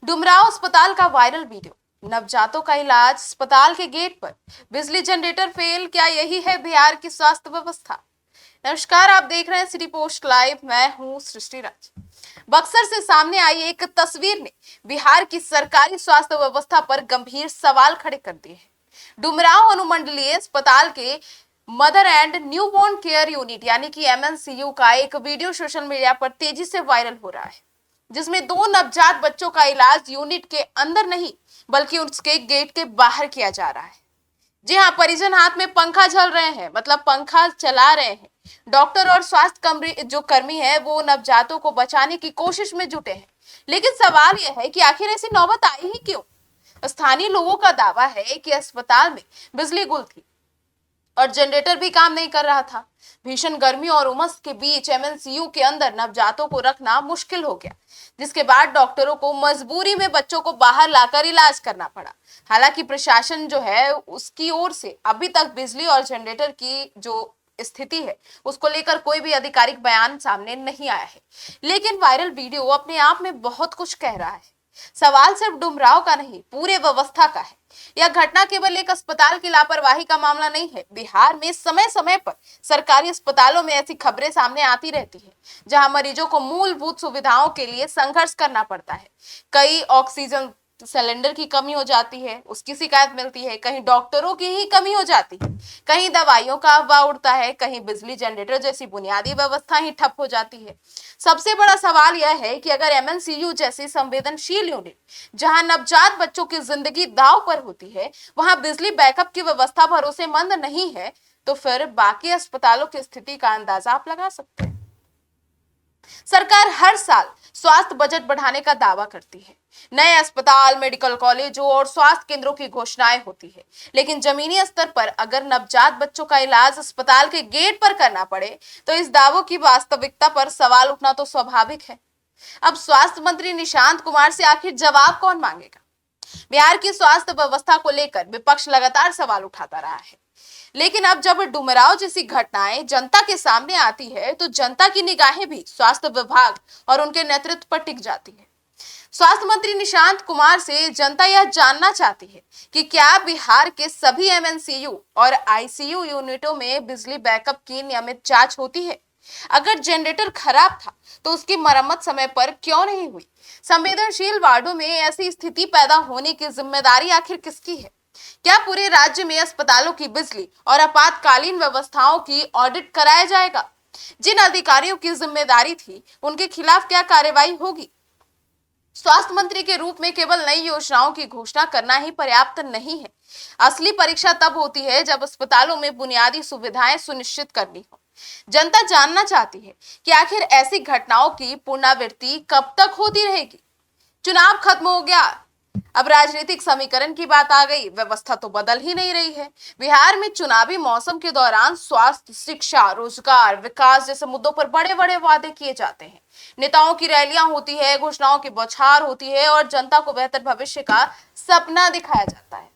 डुमरांव अस्पताल का viral video, नवजातों का इलाज, अस्पताल के गेट पर बिजली जनरेटर फेल, क्या यही है बिहार की स्वास्थ्य व्यवस्था? नमस्कार, आप देख रहे हैं सिटी पोस्ट लाइव। मैं हूं सृष्टि राज। बक्सर से सामने आई एक तस्वीर ने बिहार की सरकारी स्वास्थ्य व्यवस्था पर गंभीर सवाल खड़े कर दिए हैं। डुमरांव अनुमंडलीय अस्पताल के mother and newborn care unit यानी कि एमएनसीयू का एक वीडियो सोशल मीडिया पर तेजी से वायरल हो रहा है, जिसमें दो नवजात बच्चों का इलाज यूनिट के अंदर नहीं बल्कि उसके गेट के बाहर किया जा रहा है। जी हाँ, परिजन हाथ में पंखा झल रहे हैं, मतलब पंखा चला रहे हैं। डॉक्टर और स्वास्थ्य कर्मी है वो नवजातों को बचाने की कोशिश में जुटे हैं। लेकिन सवाल यह है कि आखिर ऐसी नौबत आई ही क्यों? स्थानीय लोगों का दावा है कि अस्पताल में बिजली गुल थी और जनरेटर भी काम नहीं कर रहा था। भीषण गर्मी और उमस के बीच एमएनसीयू के अंदर नवजातों को रखना मुश्किल हो गया, जिसके बाद डॉक्टरों को मजबूरी में बच्चों को बाहर लाकर इलाज करना पड़ा। हालांकि प्रशासन जो है उसकी ओर से अभी तक बिजली और जनरेटर की जो स्थिति है उसको लेकर कोई भी आधिकारिक बयान सामने नहीं आया है। लेकिन वायरल वीडियो अपने आप में बहुत कुछ कह रहा है। सवाल सिर्फ डुमरांव का नहीं, पूरे व्यवस्था का है। यह घटना केवल एक अस्पताल की लापरवाही का मामला नहीं है। बिहार में समय समय पर सरकारी अस्पतालों में ऐसी खबरें सामने आती रहती है, जहां मरीजों को मूलभूत सुविधाओं के लिए संघर्ष करना पड़ता है। कई ऑक्सीजन सिलेंडर की कमी हो जाती है, उसकी शिकायत मिलती है। कहीं डॉक्टरों की ही कमी हो जाती है, कहीं दवाइयों का अफवाह उड़ता है, कहीं बिजली जनरेटर जैसी बुनियादी व्यवस्था ही ठप हो जाती है। सबसे बड़ा सवाल यह है कि अगर एमएनसीयू जैसी संवेदनशील यूनिट, जहां नवजात बच्चों की जिंदगी दांव पर होती है, वहां बिजली बैकअप की व्यवस्था भरोसेमंद नहीं है, तो फिर बाकी अस्पतालों की स्थिति का अंदाजा आप लगा सकते हैं। सरकार हर साल स्वास्थ्य बजट बढ़ाने का दावा करती है, नए अस्पताल, मेडिकल कॉलेजों और स्वास्थ्य केंद्रों की घोषणाएं होती है, लेकिन जमीनी स्तर पर अगर नवजात बच्चों का इलाज अस्पताल के गेट पर करना पड़े तो इस दावों की वास्तविकता पर सवाल उठना तो स्वाभाविक है। अब स्वास्थ्य मंत्री निशांत कुमार से आखिर जवाब कौन मांगेगा? बिहार की स्वास्थ्य व्यवस्था को लेकर विपक्ष लगातार सवाल उठाता रहा है, लेकिन अब जब डुमरांव जैसी घटनाएं जनता के सामने आती है तो जनता की निगाहें भी स्वास्थ्य विभाग और उनके नेतृत्व पर टिक जाती है। स्वास्थ्य मंत्री निशांत कुमार से जनता यह जानना चाहती है कि क्या बिहार के सभी एमएनसीयू और आईसीयू यूनिटों में बिजली बैकअप की नियमित जांच होती है? अगर जनरेटर खराब था तो उसकी मरम्मत समय पर क्यों नहीं हुई? संवेदनशील वार्डों में ऐसी स्थिति पैदा होने की जिम्मेदारी आखिर किसकी है? क्या पूरे राज्य में अस्पतालों की बिजली और आपातकालीन व्यवस्थाओं की ऑडिट कराया जाएगा? जिन अधिकारियों की जिम्मेदारी थी उनके खिलाफ क्या कार्रवाई होगी? स्वास्थ्य मंत्री के रूप में केवल नई योजनाओं की घोषणा करना ही पर्याप्त नहीं है। असली परीक्षा तब होती है जब अस्पतालों में बुनियादी सुविधाएं सुनिश्चित करनी हो। जनता जानना चाहती है कि आखिर ऐसी घटनाओं की पुनरावृत्ति कब तक होती रहेगी? चुनाव खत्म हो गया, अब राजनीतिक समीकरण की बात आ गई, व्यवस्था तो बदल ही नहीं रही है। बिहार में चुनावी मौसम के दौरान स्वास्थ्य, शिक्षा, रोजगार, विकास जैसे मुद्दों पर बड़े बड़े वादे किए जाते हैं। नेताओं की रैलियां होती है, घोषणाओं की बौछार होती है और जनता को बेहतर भविष्य का सपना दिखाया जाता है,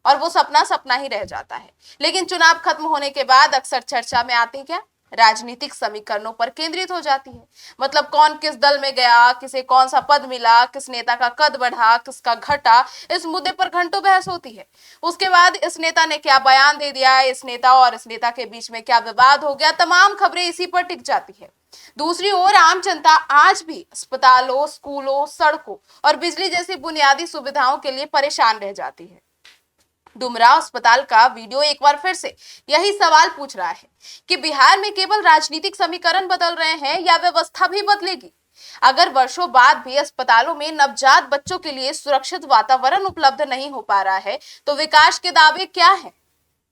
और वो सपना सपना ही रह जाता है। लेकिन चुनाव खत्म होने के बाद अक्सर चर्चा में आती क्या? राजनीतिक समीकरणों पर केंद्रित हो जाती है। मतलब कौन किस दल में गया, किसे कौन सा पद मिला, किस नेता का कद बढ़ा, किसका घटा, इस मुद्दे पर घंटों बहस होती है। उसके बाद इस नेता ने क्या बयान दे दिया, इस नेता और इस नेता के बीच में क्या विवाद हो गया, तमाम खबरें इसी पर टिक जाती है। दूसरी ओर आम जनता आज भी अस्पतालों, स्कूलों, सड़कों और बिजली जैसी बुनियादी सुविधाओं के लिए परेशान रह जाती है। डुमरांव अस्पताल का वीडियो एक बार फिर से यही सवाल पूछ रहा है कि बिहार में केवल राजनीतिक समीकरण बदल रहे हैं या व्यवस्था भी बदलेगी? अगर वर्षों बाद भी अस्पतालों में नवजात बच्चों के लिए सुरक्षित वातावरण उपलब्ध नहीं हो पा रहा है तो विकास के दावे क्या है?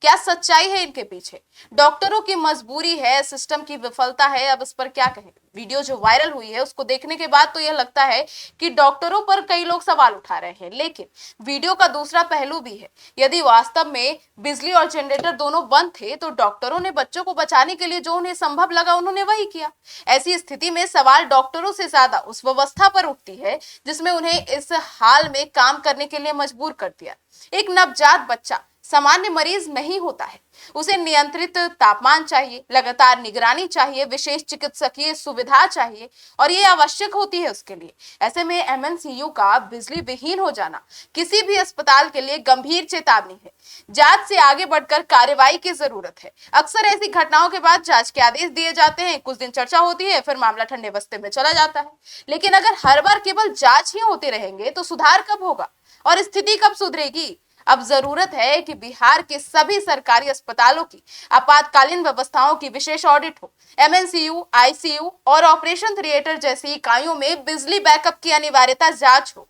क्या सच्चाई है इनके पीछे? डॉक्टरों की मजबूरी है, सिस्टम की विफलता है, अब इस पर क्या कहें? वीडियो जो वायरल हुई है उसको देखने के बाद तो यह लगता है कि डॉक्टरों पर कई लोग सवाल उठा रहे हैं, लेकिन वीडियो का दूसरा पहलू भी है। यदि वास्तव में बिजली और जनरेटर दोनों बंद थे तो डॉक्टरों ने बच्चों को बचाने के लिए जो उन्हें संभव लगा उन्होंने वही किया। ऐसी स्थिति में सवाल डॉक्टरों से ज्यादा उस व्यवस्था पर उठती है जिसमें उन्हें इस हाल में काम करने के लिए मजबूर कर दिया। एक नवजात बच्चा सामान्य मरीज नहीं होता है। उसे नियंत्रित तापमान चाहिए, लगातार निगरानी चाहिए, विशेष चिकित्सकीय सुविधा चाहिए और ये आवश्यक होती है उसके लिए। ऐसे में एमएनसीयू का बिजली विहीन हो जाना किसी भी अस्पताल के लिए गंभीर चेतावनी है। जांच से आगे बढ़कर कार्रवाई की जरूरत है। अक्सर ऐसी घटनाओं के बाद जांच के आदेश दिए जाते हैं, कुछ दिन चर्चा होती है, फिर मामला ठंडे बस्ते में चला जाता है। लेकिन अगर हर बार केवल जांच ही होते रहेंगे तो सुधार कब होगा और स्थिति कब सुधरेगी? अब जरूरत है कि बिहार के सभी सरकारी अस्पतालों की आपातकालीन व्यवस्थाओं की विशेष ऑडिट हो। एमएनसीयू, आईसीयू और ऑपरेशन थिएटर जैसी इकाइयों में बिजली बैकअप की अनिवार्यता जांच हो।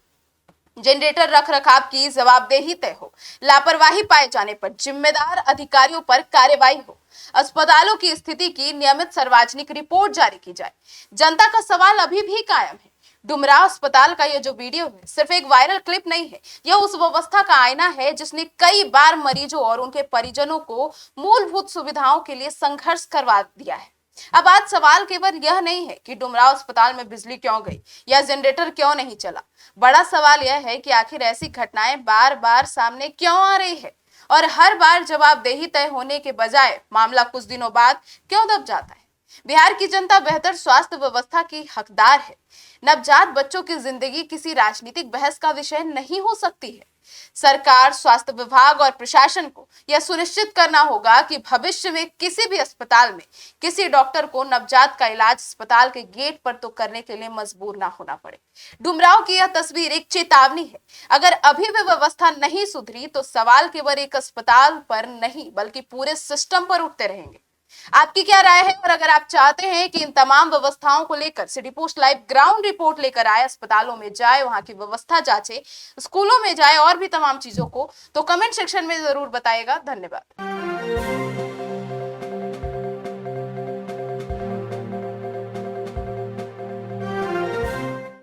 जनरेटर रख रखाव की जवाबदेही तय हो। लापरवाही पाए जाने पर जिम्मेदार अधिकारियों पर कार्रवाई हो। अस्पतालों की स्थिति की नियमित सार्वजनिक रिपोर्ट जारी की जाए। जनता का सवाल अभी भी कायम है। डुमरांव अस्पताल का यह जो वीडियो है सिर्फ एक वायरल क्लिप नहीं है, यह उस व्यवस्था का आईना है जिसने कई बार मरीजों और उनके परिजनों को मूलभूत सुविधाओं के लिए संघर्ष करवा दिया है। अब आज सवाल केवल यह नहीं है कि डुमरांव अस्पताल में बिजली क्यों गई या जनरेटर क्यों नहीं चला। बड़ा सवाल यह है कि आखिर ऐसी घटनाएं बार बार सामने क्यों आ रही है और हर बार जवाबदेही तय होने के बजाय मामला कुछ दिनों बाद क्यों दब जाता है। बिहार की जनता बेहतर स्वास्थ्य व्यवस्था की हकदार है। नवजात बच्चों की जिंदगी किसी राजनीतिक बहस का विषय नहीं हो सकती है। सरकार, स्वास्थ्य विभाग और प्रशासन को यह सुनिश्चित करना होगा कि भविष्य में किसी भी अस्पताल में किसी डॉक्टर को नवजात का इलाज अस्पताल के गेट पर तो करने के लिए मजबूर ना होना पड़े। डुमरांव की यह तस्वीर एक चेतावनी है। अगर अभी भी व्यवस्था नहीं सुधरी तो सवाल केवल एक अस्पताल पर नहीं बल्कि पूरे सिस्टम पर उठते रहेंगे। आपकी क्या राय है? और अगर आप चाहते हैं कि इन तमाम व्यवस्थाओं को लेकर city post live ground report लेकर आए, अस्पतालों में जाए, वहां की व्यवस्था जांचे, स्कूलों में जाए और भी तमाम चीजों को, तो कमेंट सेक्शन में जरूर बताइएगा। धन्यवाद।